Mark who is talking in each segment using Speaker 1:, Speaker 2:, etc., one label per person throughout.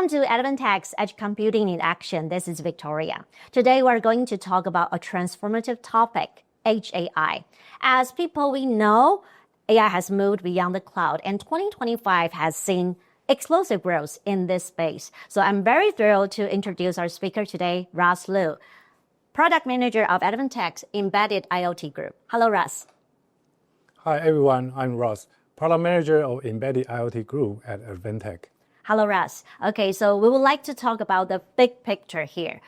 Speaker 1: Welcome to Advantech's Edge Computing in Action. This is Victoria. Today we're going to talk about a transformative topic, Edge AI. As people we know, AI has moved beyond the cloud, and 2025 has seen explosive growth in this space. So I'm very thrilled to introduce our speaker today, Russ Liu, Product Manager of Advantech's Embedded IoT Group. Hello, Russ.
Speaker 2: Hi, everyone. I'm Russ, Product Manager of Embedded IoT Group at Advantech.
Speaker 1: Hello, Russ. Okay, so we would like to talk about the big picture here.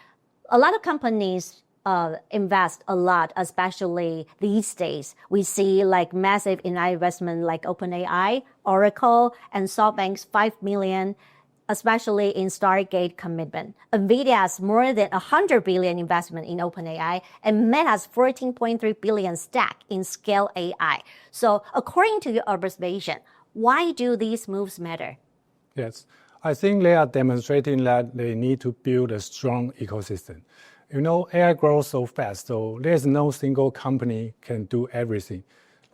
Speaker 1: A lot of companies invest a lot, especially these days. We see like massive investment like OpenAI, Oracle, and SoftBank's $5 million, especially in Stargate commitment. NVIDIA's more than $100 billion investment in OpenAI, and Meta's $14.3 billion stack in Scale AI. So according to your observation, why do these moves matter?
Speaker 2: Yes, I think they are demonstrating that they need to build a strong ecosystem. You know, AI grows so fast, so there's no single company can do everything.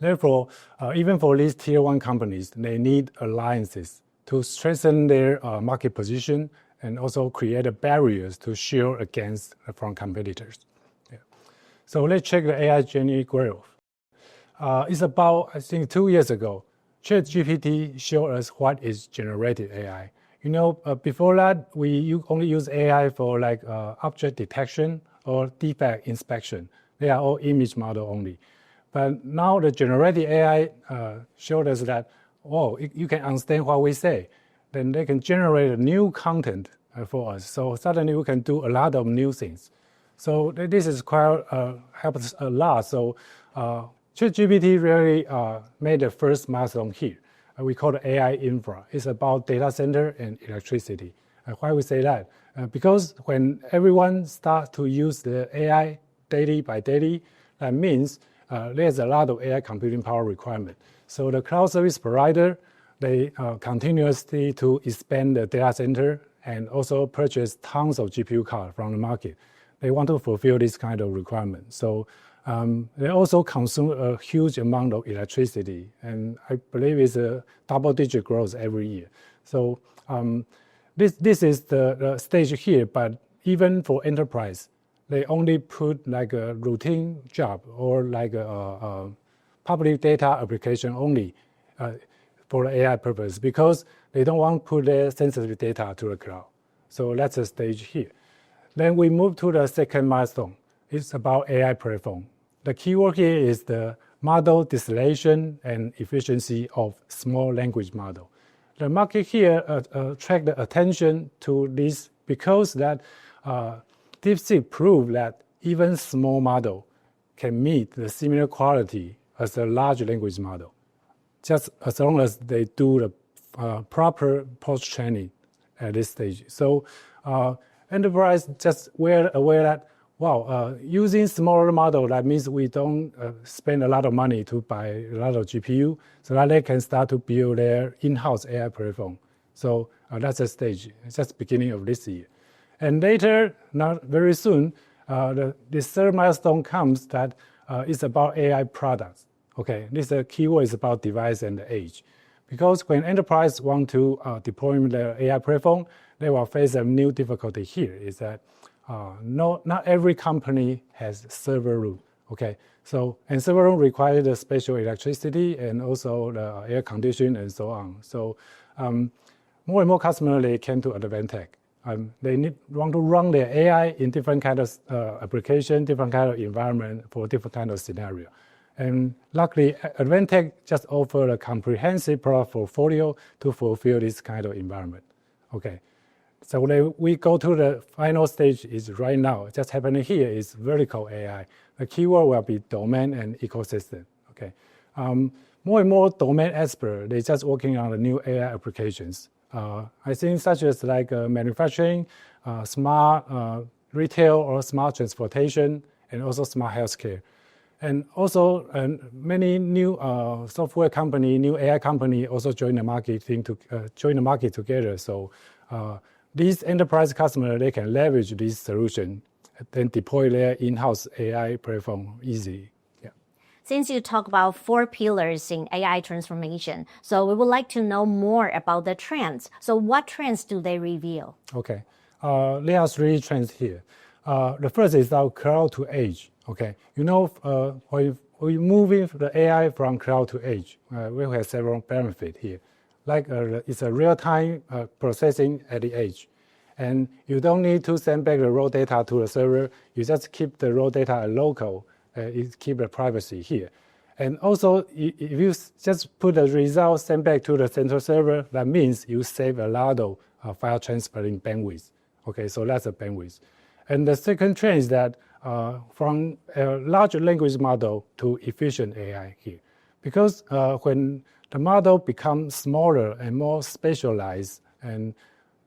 Speaker 2: Therefore, even for these tier one companies, they need alliances to strengthen their market position and also create barriers to shield against from competitors. Yeah. So let's check the AI journey growth. It's about, I think, 2 years ago, ChatGPT showed us what is generative AI. You know, before that, we only use AI for like object detection or defect inspection. They are all image model only. But now the generative AI showed us that, oh, you can understand what we say. Then they can generate new content for us. So suddenly we can do a lot of new things. So this is quite helps a lot. So ChatGPT really made the first milestone here. We call it AI infra. It's about data center and electricity. Why we say that? Because when everyone starts to use the AI daily by daily, that means there's a lot of AI computing power requirement. So the cloud service provider, they continuously to expand the data center and also purchase tons of GPU cards from the market. They want to fulfill this kind of requirement. So they also consume a huge amount of electricity, and I believe it's a double-digit growth every year. So this is the stage here, but even for enterprise, they only put like a routine job or like a public data application only for the AI purpose because they don't want to put their sensitive data to the cloud. So that's a stage here. Then we move to the second milestone. It's about AI platform. The keyword here is the model distillation and efficiency of small language model. The market here attract the attention to this because that DeepSeek proved that even small model can meet the similar quality as a large language model, just as long as they do the proper post-training at this stage. So enterprise just aware that, wow, using smaller model, that means we don't spend a lot of money to buy a lot of GPU, so that they can start to build their in-house AI platform. So that's a stage. It's just beginning of this year. And later, not very soon, the third milestone comes that it's about AI products. Okay, this keyword is about device and the edge. Because when enterprise want to deploy their AI platform, they will face a new difficulty here, is that not every company has server room. Okay, so and server room requires the special electricity and also the air conditioning and so on. So more and more customers they came to Advantech. They want to run their AI in different kind of application, different kind of environment for different kind of scenario. And luckily, Advantech just offered a comprehensive product portfolio to fulfill this kind of environment. Okay. So we go to the final stage is right now. Just happening here is vertical AI. The keyword will be domain and ecosystem. Okay, more and more domain experts they just working on the new AI applications. I think such as like manufacturing, smart retail or smart transportation, and also smart healthcare. And also many new software company, new AI company also join the market together. So these enterprise customers, they can leverage this solution, then deploy their in-house AI platform easily. Yeah.
Speaker 1: since you talk about 4 pillars in AI transformation, so we would like to know more about the trends. So what trends do they reveal?
Speaker 2: Okay, there are 3 trends here. The first is our cloud to edge. Okay, when we moving the AI from cloud to edge, we have several benefits here. Like it's a real-time processing at the edge. And you don't need to send back the raw data to the server. You just keep the raw data local. It keep the privacy here. And also, if you just put the result sent back to the central server, that means you save a lot of file transferring bandwidth. Okay, so that's a bandwidth. And the second trend is that from a large language model to efficient AI here. Because when the model becomes smaller and more specialized and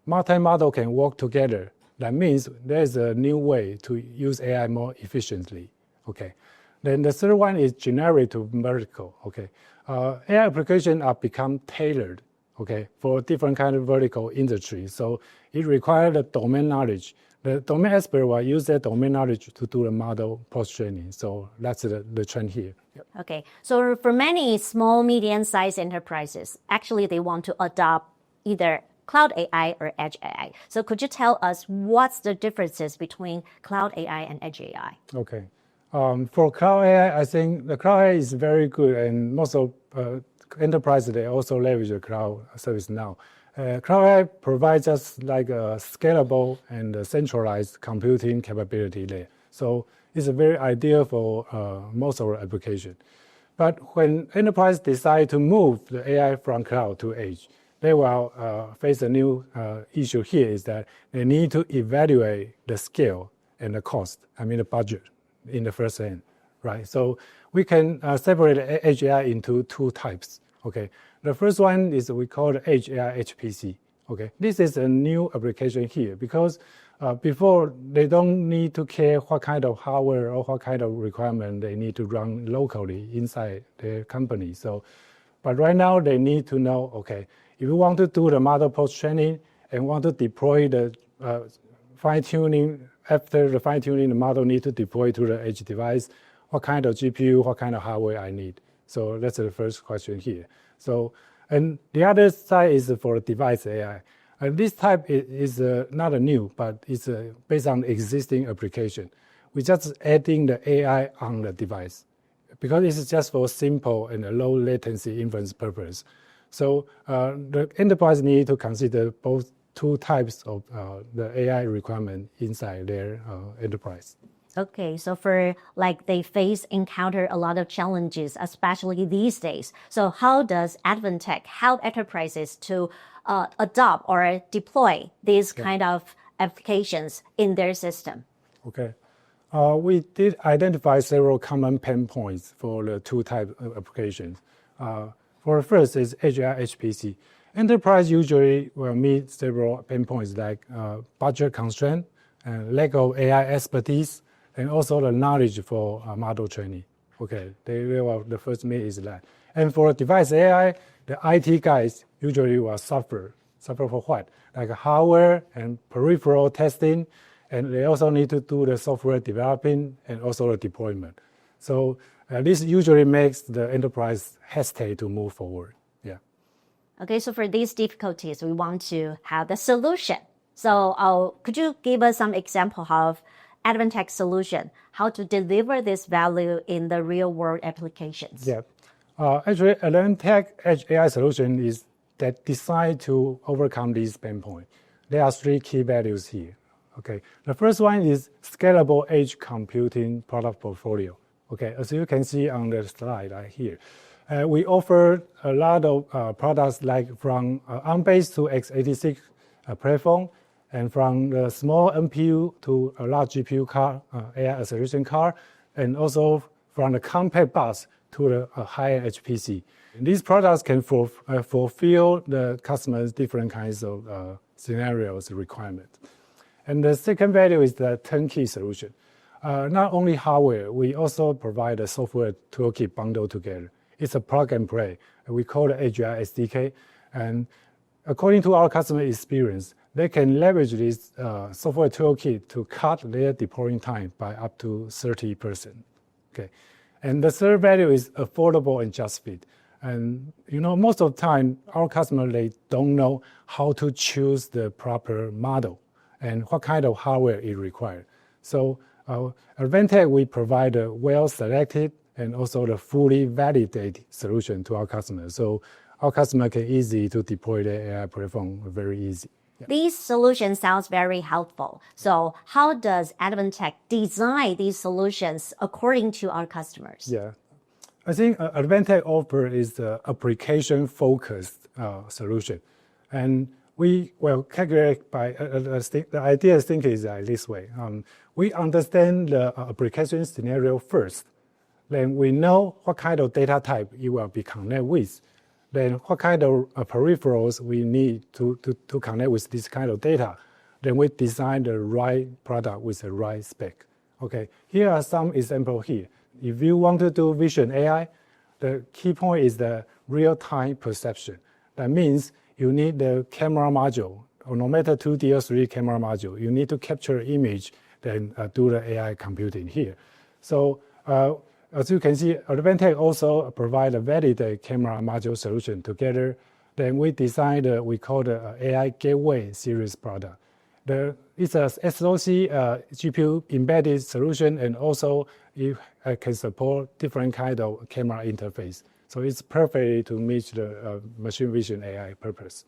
Speaker 2: multi-model can work together, that means there's a new way to use AI more efficiently. Okay. Then the third one is generic to vertical. Okay. AI applications are become tailored, okay, for different kind of vertical industries. So it requires the domain knowledge. The domain expert will use that domain knowledge to do the model post-training. So that's the trend here. Yep.
Speaker 1: Okay. So for many small, medium-sized enterprises, actually they want to adopt either cloud AI or edge AI. So could you tell us what's the differences between cloud AI and edge AI?
Speaker 2: Okay. For cloud AI, I think the cloud AI is very good, and most of enterprises, they also leverage the cloud service now. Cloud AI provides us like a scalable and a centralized computing capability there. So it's very ideal for most of our applications. But when enterprise decide to move the AI from cloud to edge, they will face a new issue here is that they need to evaluate the scale and the cost, the budget in the first hand, right? So we can separate edge AI into 2 types, okay? The first one is we call the edge AI HPC, okay? This is a new application here because before they don't need to care what kind of hardware or what kind of requirement they need to run locally inside their company. But right now they need to know, okay, if you want to do the model post-training and want to deploy the fine-tuning, after the fine-tuning, the model need to deploy to the edge device, what kind of GPU, what kind of hardware I need. So that's the first question here. So, and the other side is for device AI. This type is not new, but it's based on existing application. We're just adding the AI on the device because it's just for simple and a low latency inference purpose. So the enterprise need to consider both 2 types of the AI requirement inside their enterprise.
Speaker 1: Okay, so for they encounter a lot of challenges, especially these days. So how does Advantech help enterprises to adopt or deploy these kind of applications in their system?
Speaker 2: Okay. We did identify several common pain points for the 2 types of applications. For the first is edge AI HPC. Enterprise usually will meet several pain points like budget constraint, and lack of AI expertise, and also the knowledge for model training. Okay, the first meet is that. And for device AI, the IT guys usually will suffer. Suffer for what? Like hardware and peripheral testing, and they also need to do the software developing and also the deployment. So this usually makes the enterprise hesitate to move forward. Yeah.
Speaker 1: Okay, so for these difficulties, we want to have the solution. So could you give us some example of Advantech solution, how to deliver this value in the real world applications?
Speaker 2: Yeah. Actually, Advantech Edge AI solution is that designed to overcome these pain points. There are 3 key values here. Okay. The first one is scalable edge computing product portfolio. Okay, as you can see on the slide right here, we offer a lot of products like from ARM-based to x86 platform, and from the small NPU to a large GPU card, AI acceleration card, and also from the compact bus to the high-end HPC. And these products can fulfill the customer's different kinds of scenarios requirements. And the second value is the turnkey solution. Not only hardware, we also provide a software toolkit bundled together. It's a plug and play. We call it Edge AI SDK. And according to our customer experience, they can leverage this software toolkit to cut their deploying time by up to 30%. Okay. And the third value is affordable and just fit. And most of the time, our customers, they don't know how to choose the proper model and what kind of hardware is required. So Advantech, we provide a well-selected and also the fully validated solution to our customers. So our customer can easily to deploy the AI platform very easy. Yeah.
Speaker 1: These solutions sounds very helpful. So how does Advantech design these solutions according to our customers?
Speaker 2: Yeah, I think Advantech offer is the application-focused solution. And we calculate by the idea thinking is this way. We understand the application scenario first. Then we know what kind of data type you will be connected with. Then what kind of peripherals we need to connect with this kind of data. Then we design the right product with the right spec. Okay, here are some examples here. If you want to do vision AI, the key point is the real-time perception. That means you need the camera module, or no matter 2D or 3D camera module, you need to capture image, then do the AI computing here. So as you can see, Advantech also provide a validated camera module solution together. Then we designed we call the AI Gateway series product. It's a SoC GPU embedded solution, and also it can support different kind of camera interface. So it's perfect to meet the machine vision AI purpose.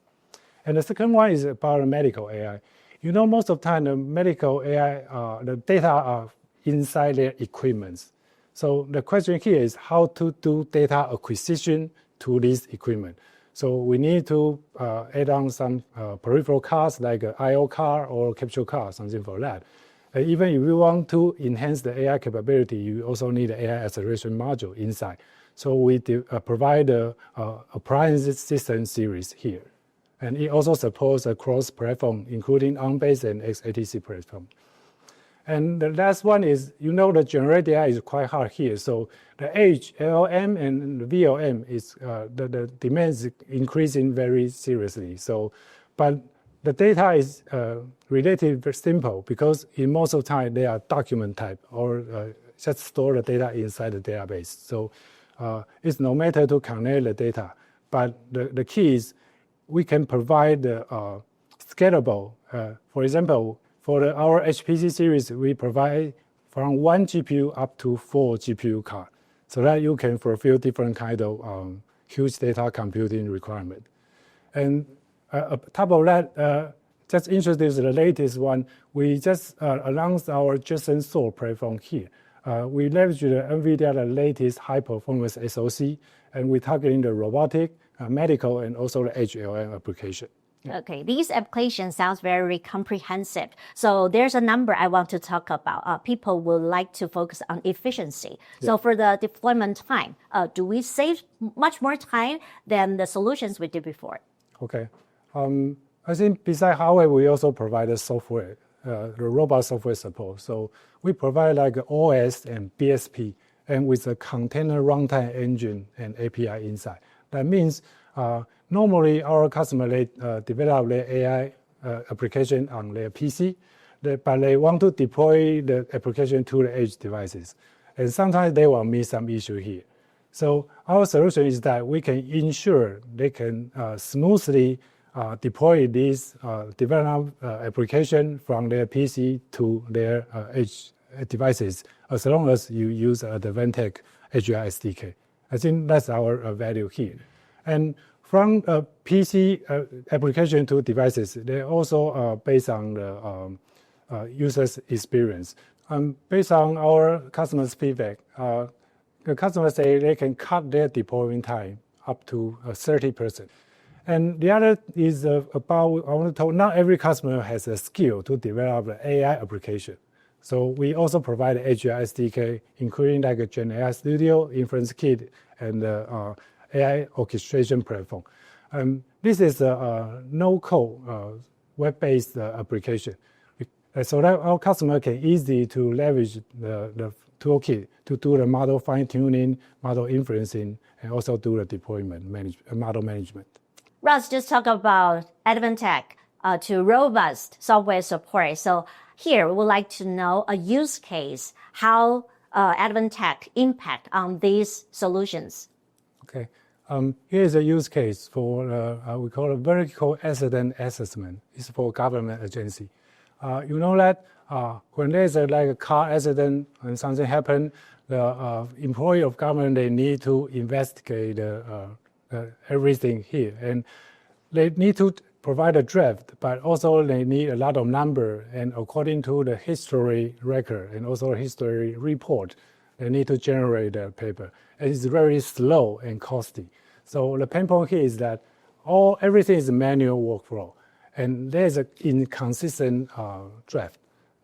Speaker 2: And the second one is about medical AI. Most of the time, the medical AI, the data are inside their equipment. So the question here is how to do data acquisition to this equipment. So we need to add on some peripheral cards like an I/O card or capture card, something for that. Even if you want to enhance the AI capability, you also need an AI acceleration module inside. So we provide a appliance system series here. And it also supports a cross-platform, including ARM-based and x86 platform. And the last one is, the generated AI is quite hard here. So the edge LLM and the VLM is the demand is increasing very seriously. So, but the data is relatively very simple because in most of the time they are document type or just store the data inside the database. So it's no matter to connect the data, but the key is we can provide the scalable. For example, for our HPC series, we provide from 1 GPU up to 4 GPU cards, so that you can fulfill different kind of huge data computing requirement. And on top of that, just introduce the latest one. We just announced our Jetson Soul platform here. We leverage the NVIDIA the latest high-performance SoC, and we're targeting the robotic, medical, and also the edge LLM application.
Speaker 1: Okay, these applications sounds very comprehensive. So there's a number I want to talk about. People would like to focus on efficiency. Yeah. So for the deployment time, do we save much more time than the solutions we did before?
Speaker 2: Okay. I think besides hardware, we also provide the software, the robot software support. So we provide like OS and BSP, and with a container runtime engine and API inside. That means normally our customer, they develop their AI application on their PC, but they want to deploy the application to the edge devices. And sometimes they will meet some issue here. So our solution is that we can ensure they can smoothly deploy this developed application from their PC to their edge devices, as long as you use the Advantech AGI SDK. I think that's our value here. And from PC application to devices, they're also based on the user's experience. Based on our customers' feedback, the customers say they can cut their deployment time up to 30%. And the other is about, I want to talk, not every customer has a skill to develop an AI application. So we also provide AGI SDK, including like a Gen AI Studio, Inference Kit, and AI orchestration platform. This is a no-code, web-based application, so that our customer can easily to leverage the toolkit to do the model fine-tuning, model inferencing, and also do the deployment, model management.
Speaker 1: Russ just talked about Advantech to robust software support. So here we would like to know a use case, how Advantech impact on these solutions?
Speaker 2: Okay. Here's a use case for we call a vertical accident assessment. It's for government agency. You know that when there's like a car accident and something happened, the employee of government, they need to investigate everything here, and they need to provide a draft, but also they need a lot of number, and according to the history record and also history report, they need to generate a paper. And it's very slow and costly. So the pain point here is that everything is a manual workflow, and there's an inconsistent draft.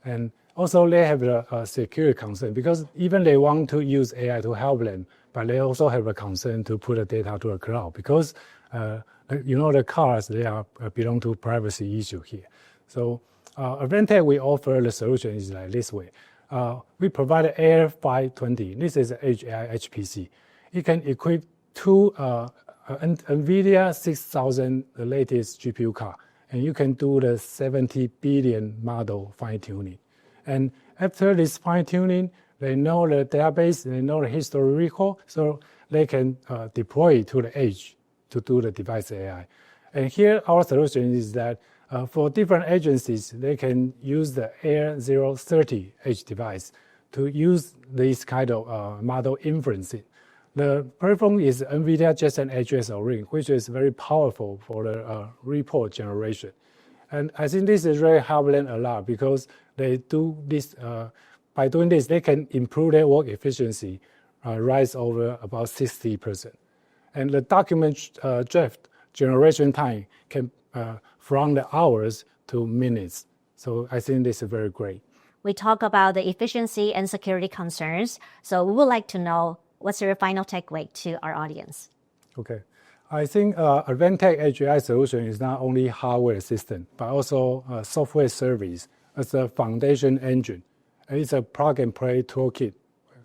Speaker 2: And also they have a security concern, because even they want to use AI to help them, but they also have a concern to put the data to a cloud, because the cars, they belong to privacy issue here. So Advantech, we offer the solution is like this way. We provide Air 520. This is an Edge AI HPC. It can equip two NVIDIA 6000, the latest GPU card, and you can do the 70 billion model fine-tuning. And after this fine-tuning, they know the database, they know the history record, so they can deploy it to the edge to do the device AI. And here our solution is that for different agencies, they can use the Air 030 edge device to use this kind of model inferencing. The platform is NVIDIA Jetson HSO ring, which is very powerful for the report generation. And I think this is really help them a lot, because they do this, by doing this, they can improve their work efficiency, rise over about 60%. And the document draft generation time can from the hours to minutes. So I think this is very great.
Speaker 1: We talk about the efficiency and security concerns. So we would like to know, what's your final takeaway to our audience?
Speaker 2: Okay. I think Advantech Edge AI solution is not only hardware assistant, but also a software service as a foundation engine. It's a plug-and-play toolkit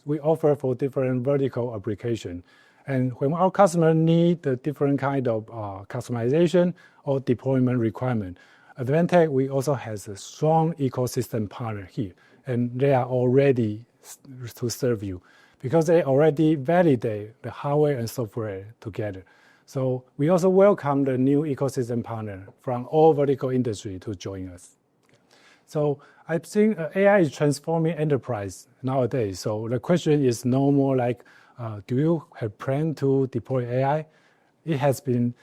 Speaker 2: we offer for different vertical application. And when our customers need the different kind of customization or deployment requirement, Advantech, we also has a strong ecosystem partner here, and they are all ready to serve you, because they already validate the hardware and software together. So we also welcome the new ecosystem partner from all vertical industry to join us. So I think AI is transforming enterprise nowadays. So the question is no more like, do you have plan to deploy AI? It has been,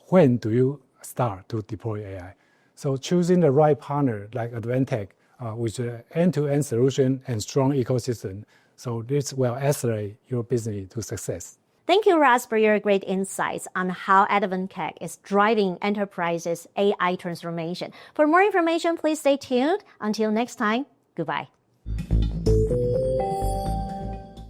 Speaker 2: when do you start to deploy AI? So choosing the right partner like Advantech with an end-to-end solution and strong ecosystem, so this will accelerate your business to success.
Speaker 1: Thank you, Russ, for your great insights on how Advantech is driving enterprises' AI transformation. For more information, please stay tuned. Until next time, goodbye.